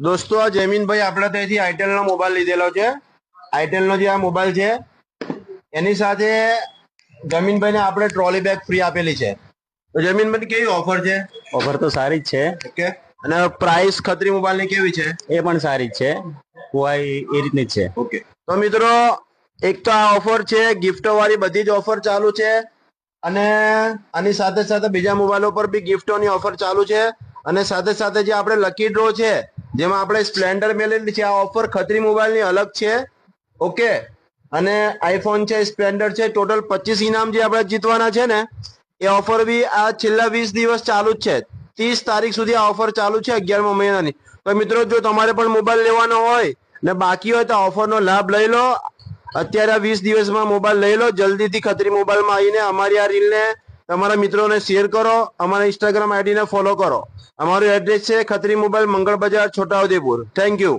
દોસ્તો આ જમીનભાઈ આપણે ત્યાંથી આઈટેલ નો મોબાઈલ લીધેલો છે। આઈટેલ નો જે આ મોબાઈલ છે એની સાથે જમીનભાઈ ને આપણે ટ્રોલી બેગ ફ્રી આપેલી છે। તો જમીનભાઈ કેવી ઓફર છે? ઓફર તો સારી જ છે। ઓકે, અને પ્રાઇસ ખત્રી મોબાઈલ ની કેવી છે? એ પણ સારી જ છે, કોઈ એ રીતની જ છે। ઓકે, તો મિત્રો એક તો આ ઓફર છે, ગિફ્ટો વાળી બધી જ ઓફર ચાલુ છે, અને આની સાથે સાથે બીજા મોબાઈલો પર બી ગિફ્ટોની ઓફર ચાલુ છે, અને સાથે સાથે જે આપણે લકી ડ્રો છે જેમાં આપણે સ્પ્લેન્ડર મેળવેલી છે, આ ઓફર ખત્રી મોબાઈલની અલગ છે। ઓકે, અને આઈફોન છે, સ્પ્લેન્ડર છે, ટોટલ 25 ઇનામ જે આપણે જીતવાના છે ને એ ઓફર બી આ છેલ્લા 20 દિવસ ચાલુ જ છે। 30 તારીખ સુધી આ ઓફર ચાલુ છે 11મા મહિનાની। તો મિત્રો જો તમારે પણ મોબાઈલ લેવાનો હોય ને બાકી હોય તો ઓફરનો લાભ લઈ લો। અત્યારે 20 દિવસમાં મોબાઈલ લઈ લો જલ્દીથી। ખત્રી મોબાઈલમાં આવીને અમારી આ રીલને તમારા મિત્રોને શેર કરો, અમારા ઇન્સ્ટાગ્રામ આઈડીને ફોલો કરો। અમારું એડ્રેસ છે ખત્રી મોબાઈલ, મંગળ બજાર, છોટાઉદેપુર। Thank you.